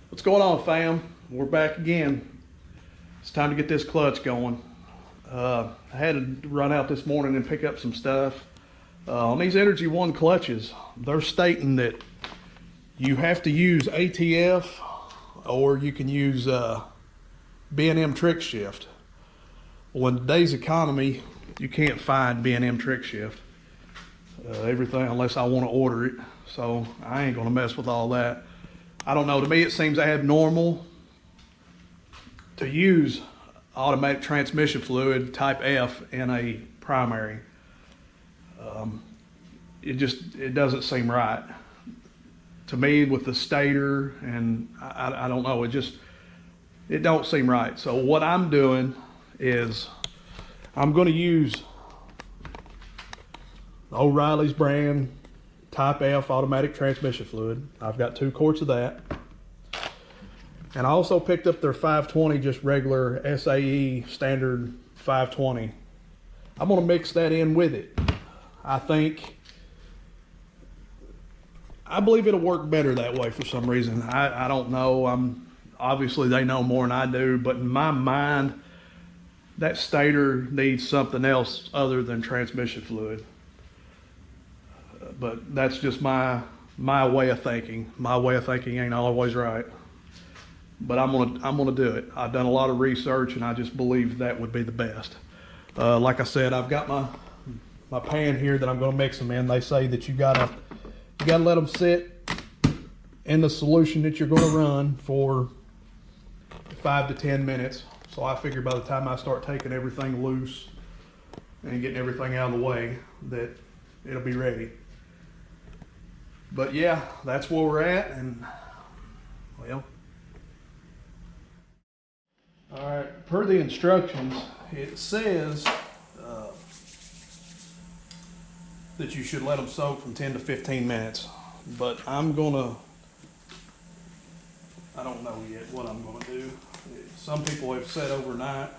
What's going on, fam? We're back again. It's time to get this clutch going. I had to run out this morning and pick up some stuff. On these Energy One clutches, they're stating that you have to use ATF or you can use B&M trick shift. Well, in today's economy, you can't find B&M trick shift. Everything, unless I want to order it. So I ain't gonna mess with all that. I don't know, to me it seems abnormal to use automatic transmission fluid type F in a primary. It doesn't seem right to me with the stator, and I don't know, it don't seem right. So what I'm doing is I'm going to use O'Reilly's brand type F automatic transmission fluid. I've got 2 quarts of that. And I also picked up their 520, just regular SAE standard 520. I'm gonna mix that in with it. I believe it'll work better that way for some reason. I don't know. Obviously they know more than I do, but in my mind, that stator needs something else other than transmission fluid. But that's just my way of thinking. My way of thinking ain't always right. But I'm gonna do it. I've done a lot of research and I just believe that would be the best. Like I said, I've got my pan here that I'm gonna mix them in. They say that you gotta let them sit in the solution that you're gonna run for 5 to 10 minutes. So I figure by the time I start taking everything loose and getting everything out of the way, that it'll be ready. But yeah, that's where we're at, and well. All right, per the instructions, it says that you should let them soak from 10 to 15 minutes. But I don't know yet what I'm gonna do. Some people have said overnight.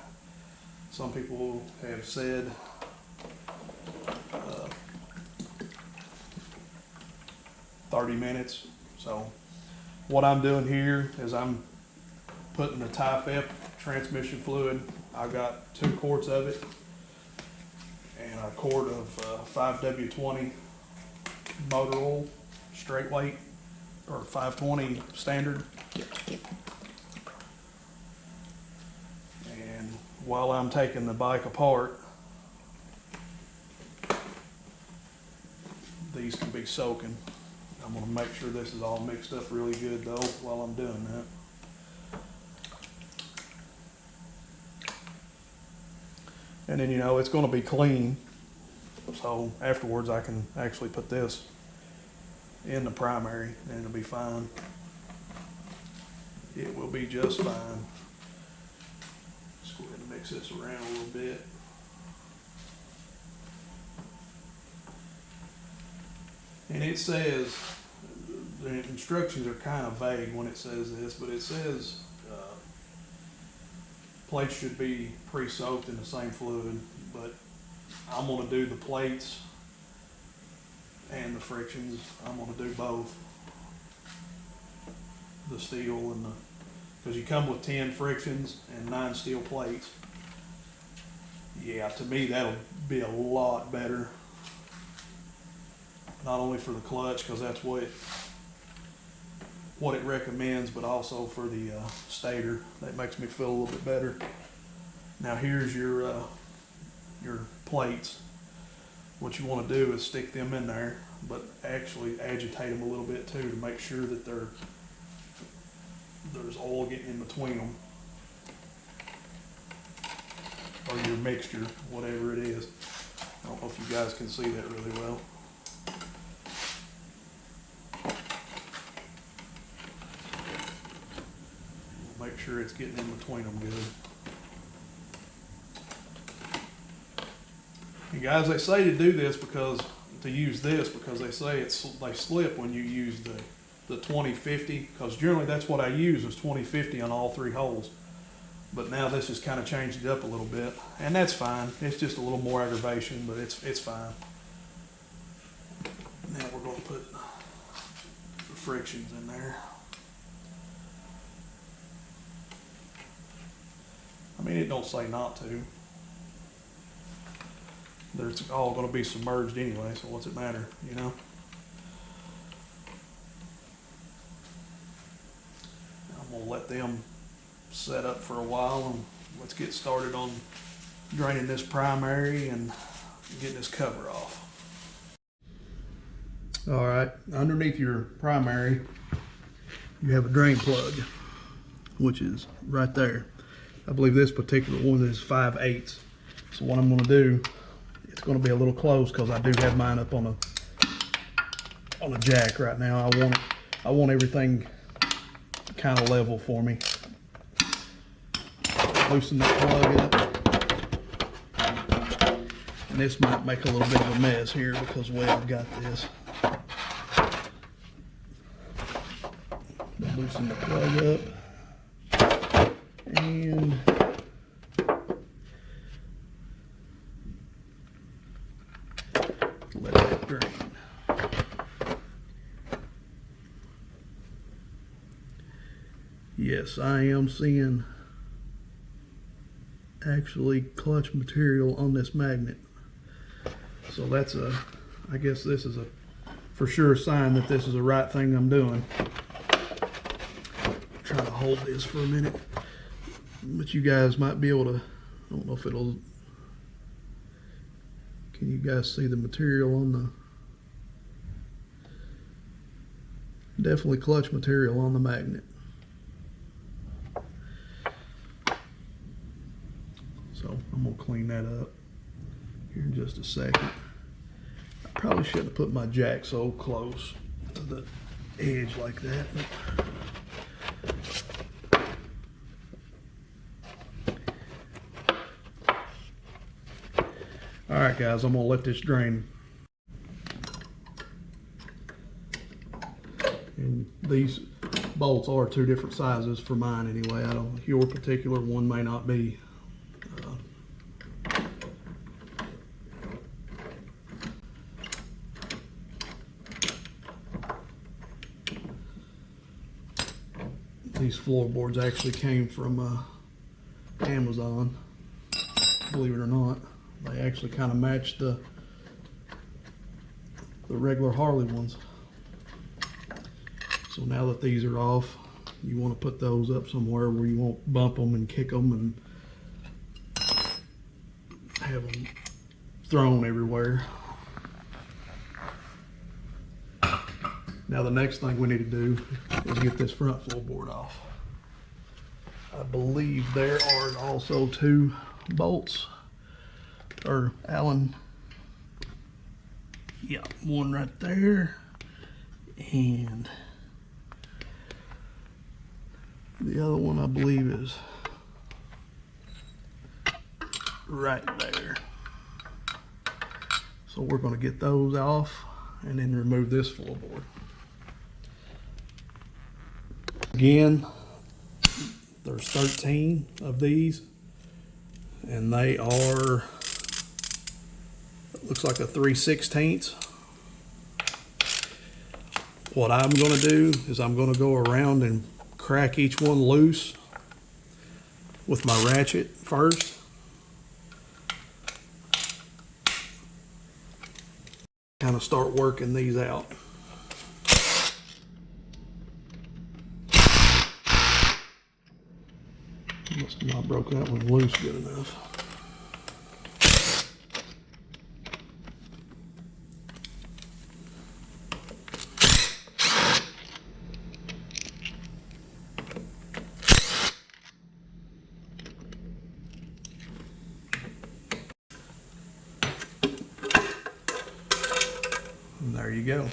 Some people have said 30 minutes. So what I'm doing here is I'm putting the Type F transmission fluid. I've got 2 quarts of it and a quart of 5W20 motor oil, straight weight, or 520 standard. And while I'm taking the bike apart, these can be soaking. I'm gonna make sure this is all mixed up really good though while I'm doing that. And then, it's gonna be clean. So afterwards I can actually put this in the primary and it'll be fine. It will be just fine. Let's go ahead and mix this around a little bit. And it says, the instructions are kind of vague when it says this, but it says plates should be pre-soaked in the same fluid, but I'm gonna do the plates and the frictions. I'm gonna do both. The steel and because you come with 10 frictions and 9 steel plates. Yeah, to me that'll be a lot better. Not only for the clutch, because that's what it recommends, but also for the stator. That makes me feel a little bit better. Now here's your plates. What you want to do is stick them in there, but actually agitate them a little bit too to make sure that there's oil getting in between them, or your mixture, whatever it is. I don't know if you guys can see that really well. Make sure it's getting in between them good. And guys, they say to do this because they say they slip when you use the 2050, because generally that's what I use is 2050 on all 3 holes. But now this has kind of changed it up a little bit, and that's fine. It's just a little more aggravation, but it's fine. Now we're going to put the frictions in there. it don't say not to. It's all going to be submerged anyway, so what's it matter, you know? I'm going to let them set up for a while, and let's get started on draining this primary and getting this cover off. All right, underneath your primary, you have a drain plug, which is right there. I believe this particular one is 5/8. So what I'm going to do, it's going to be a little close because I do have mine up on a jack right now. I want everything kind of level for me. Loosen that plug up. And this might make a little bit of a mess here because the way I've got this. Loosen the plug up. And let that drain. Yes, I am seeing actually clutch material on this magnet. So that's I guess this is a for sure sign that this is the right thing I'm doing. Try to hold this for a minute, but you guys might be able to, I don't know if it'll, can you guys see the material on the, definitely clutch material on the magnet. So I'm gonna clean that up here in just a second. I probably shouldn't have put my jack so close to the edge like that. All right, guys, I'm gonna let this drain. And these bolts are 2 different sizes for mine anyway. I don't, your particular one may not be. These floorboards actually came from Amazon, believe it or not. They actually kind of match the regular Harley ones. So now that these are off, you want to put those up somewhere where you won't bump them and kick them and have them thrown everywhere. Now the next thing we need to do is get this front floorboard off. I believe there are also 2 bolts. Or Allen, yeah, one right there, and the other one I believe is right there. So we're going to get those off and then remove this floorboard. Again, there's 13 of these, and they are, looks like a 3/16. What I'm going to do is I'm going to go around and crack each one loose with my ratchet first. Kind of start working these out. Must have not broke that one loose good enough. And there you go.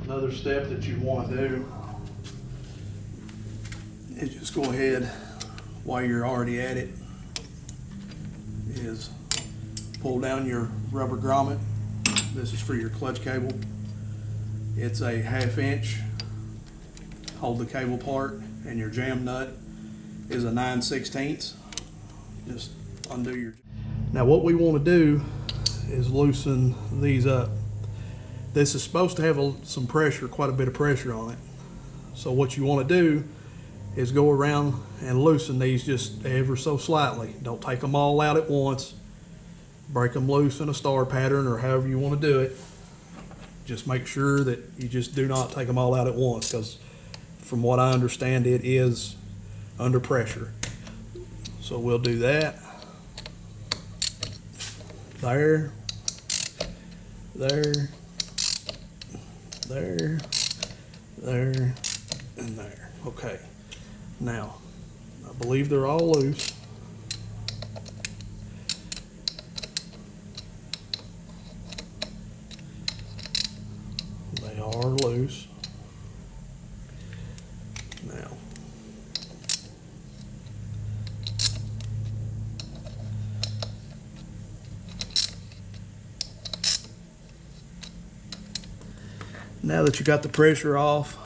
Another step that you want to do is just go ahead, while you're already at it, is pull down your rubber grommet. This is for your clutch cable. It's a 1/2 inch, hold the cable part, and your jam nut is a 9/16. Just undo your. Now what we want to do is loosen these up. This is supposed to have some pressure, quite a bit of pressure on it. So what you want to do is go around and loosen these just ever so slightly. Don't take them all out at once. Break them loose in a star pattern or however you want to do it. Just make sure that you just do not take them all out at once, because from what I understand, it is under pressure. So we'll do that. There, there, there, there, and there. Okay. Now, I believe they're all loose. They are loose. Now, now that you got the pressure off,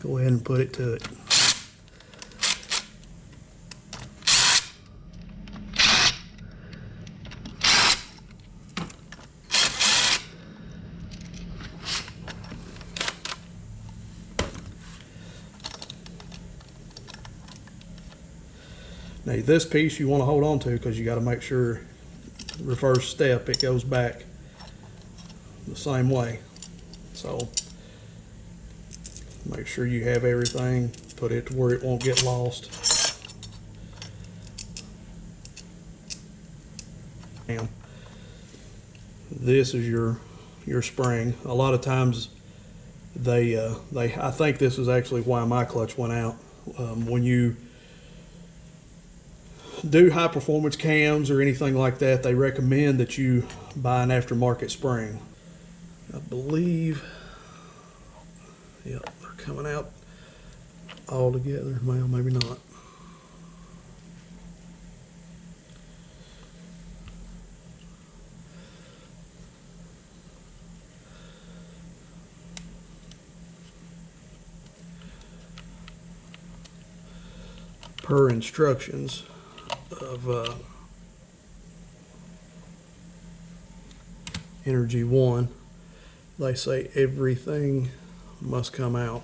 go ahead and put it to it. Now this piece you want to hold on to, because you got to make sure reverse step it goes back the same way. So make sure you have everything, put it to where it won't get lost. And this is your spring. A lot of times I think this is actually why my clutch went out. When you do high performance cams or anything like that, they recommend that you buy an aftermarket spring. I believe, yep, they're coming out all together. Well, maybe not. Per instructions of Energy One, they say everything must come out.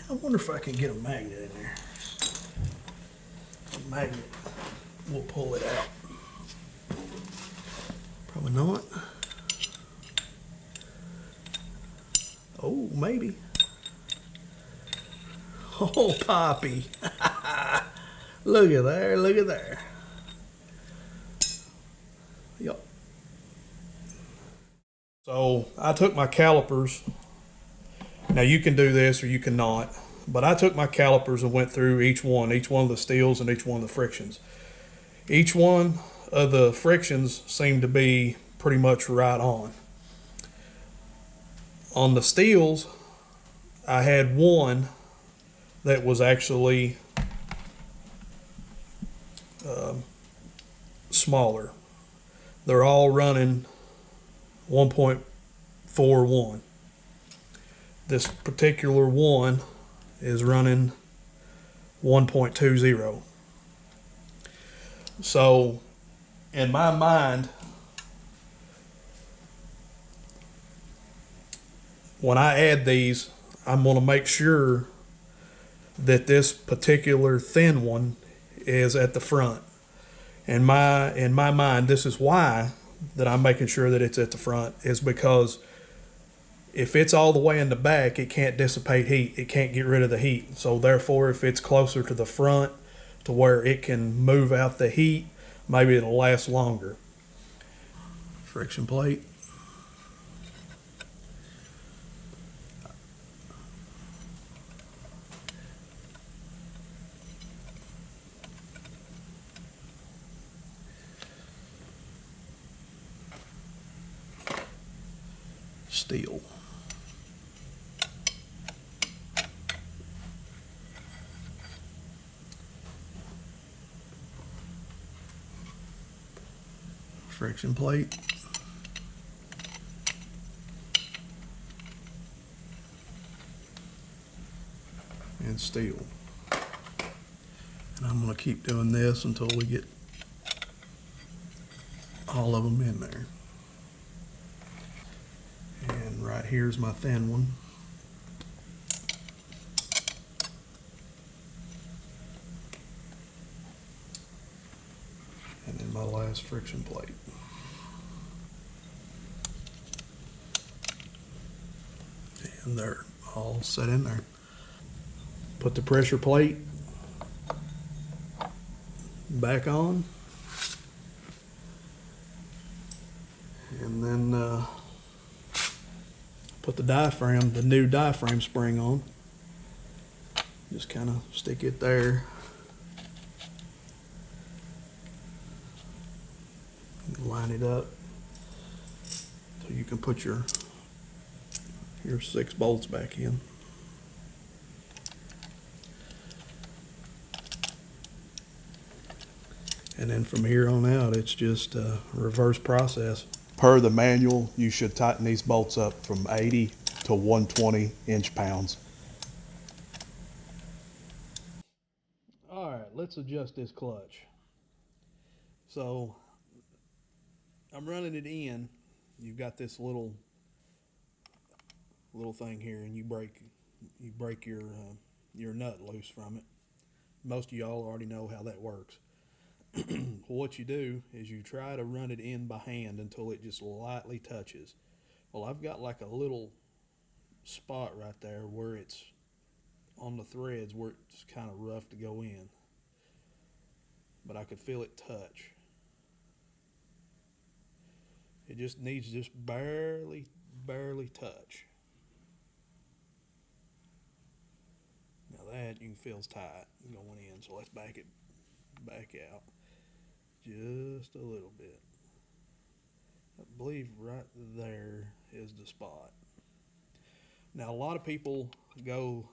I wonder if I can get a magnet in there. A magnet will pull it out. Probably not. Oh, maybe. Oh, Poppy. Look at there, look at there. Yep. So I took my calipers. Now you can do this or you cannot, but I took my calipers and went through each one of the steels and each one of the frictions. Each one of the frictions seemed to be pretty much right on. On the steels, I had one that was actually smaller. They're all running 1.41. This particular one is running 1.20. So in my mind, when I add these, I'm going to make sure that this particular thin one is at the front. In my mind, this is why that I'm making sure that it's at the front, is because if it's all the way in the back, it can't dissipate heat. It can't get rid of the heat. So therefore, if it's closer to the front to where it can move out the heat, maybe it'll last longer. Friction plate. Steel. Friction plate. And steel. And I'm going to keep doing this until we get all of them in there. And right here's my thin one. brass friction plate. And they're all set in there. Put the pressure plate back on. And then put the new diaphragm spring on. Just kind of stick it there. Line it up so you can put your 6 bolts back in. And then from here on out, it's just a reverse process. Per the manual, you should tighten these bolts up from 80 to 120 inch-pounds. All right, let's adjust this clutch. So I'm running it in. You've got this little thing here, and you break your nut loose from it. Most of y'all already know how that works. What you do is you try to run it in by hand until it just lightly touches. Well, I've got like a little spot right there where it's on the threads where it's kind of rough to go in, but I could feel it touch. It just needs just barely touch. Now that you can feel is tight going in, so let's back out just a little bit. I believe right there is the spot. Now a lot of people go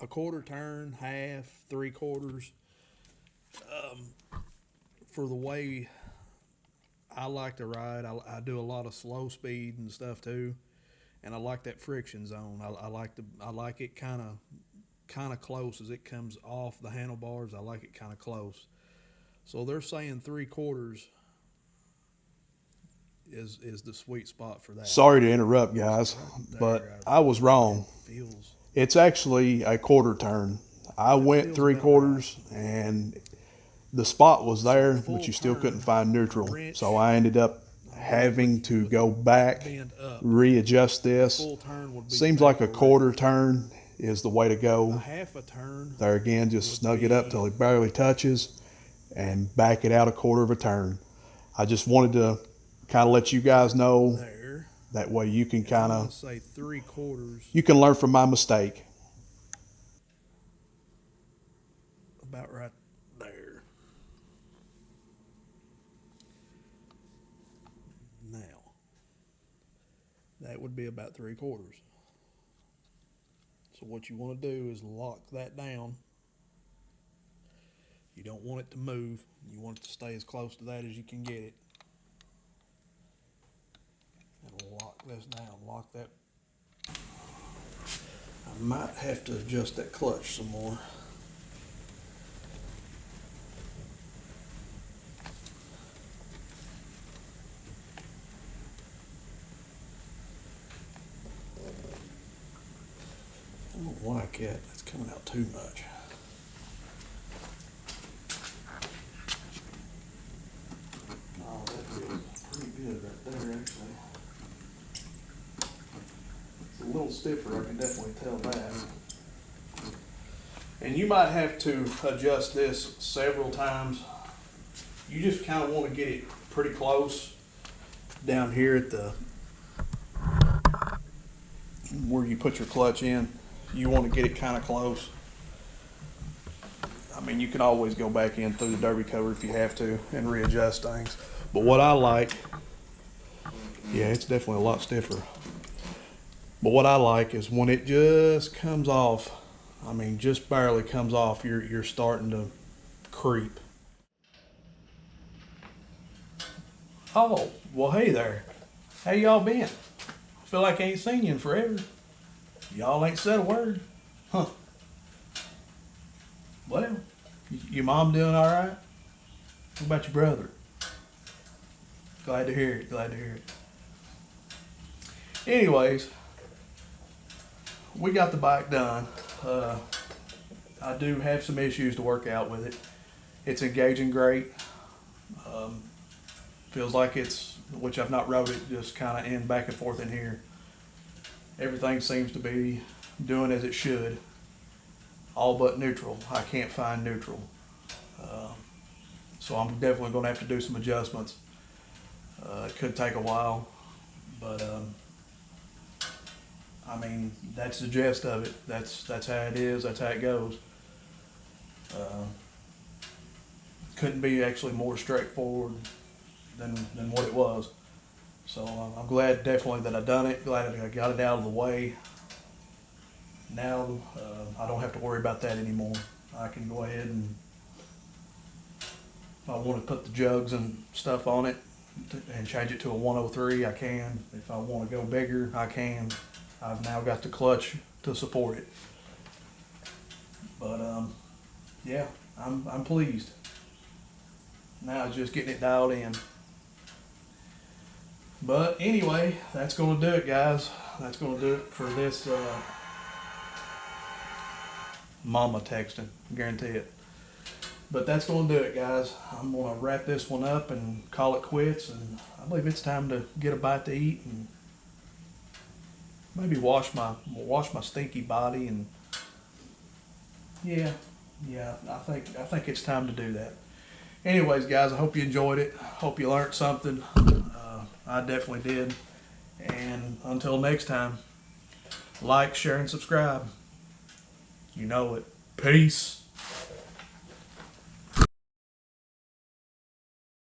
a quarter turn, half, 3/4. For the way I like to ride, I do a lot of slow speed and stuff too, and I like that friction zone. I like it kind of close as it comes off the handlebars. I like it kind of close. So they're saying 3/4 is the sweet spot for that. Sorry to interrupt, guys, but I was wrong. It's actually a quarter turn. I went 3/4 and the spot was there, but you still couldn't find neutral. So I ended up having to go back, readjust this. Seems like a quarter turn is the way to go. There again, just snug it up till it barely touches and back it out a quarter of a turn. I just wanted to kind of let you guys know. That way you can kind of say 3/4. You can learn from my mistake. About right there. Now, that would be about 3/4. So what you want to do is lock that down. You don't want it to move. You want it to stay as close to that as you can get it. And lock this down. Lock that. I might have to adjust that clutch some more. I don't like it. It's coming out too much. Oh, that feels pretty good right there, actually. It's a little stiffer, I can definitely tell that. And you might have to adjust this several times. You just kind of want to get it pretty close down here at the where you put your clutch in. You want to get it kind of close. I mean, you can always go back in through the derby cover if you have to and readjust things. But what I like, yeah, it's definitely a lot stiffer. But what I like is when it just comes off, I mean, just barely comes off, you're starting to creep. Oh, well, hey there. How y'all been? I feel like I ain't seen you in forever. Y'all ain't said a word. Huh. Well, your mom doing all right? What about your brother? Glad to hear it, glad to hear it. Anyways, we got the bike done. I do have some issues to work out with it. It's engaging great. Feels like it's, which I've not wrote it, just kind of in back and forth in here. Everything seems to be doing as it should. All but neutral. I can't find neutral. So I'm definitely going to have to do some adjustments. It could take a while, but I mean, that's the gist of it. That's how it is. That's how it goes. Couldn't be actually more straightforward than what it was. So I'm glad definitely that I done it. Glad I got it out of the way. Now I don't have to worry about that anymore. I can go ahead and, if I want to put the jugs and stuff on it and change it to a 103, I can. If I want to go bigger, I can. I've now got the clutch to support it. But yeah, I'm pleased. Now it's just getting it dialed in. But anyway, that's going to do it, guys. That's going to do it for this mama texting, guarantee it. But that's going to do it, guys. I'm going to wrap this one up and call it quits. And I believe it's time to get a bite to eat and maybe wash my stinky body. And yeah, I think it's time to do that. Anyways, guys, I hope you enjoyed it. Hope you learned something. I definitely did. And until next time, like, share, and subscribe. You know it. Peace.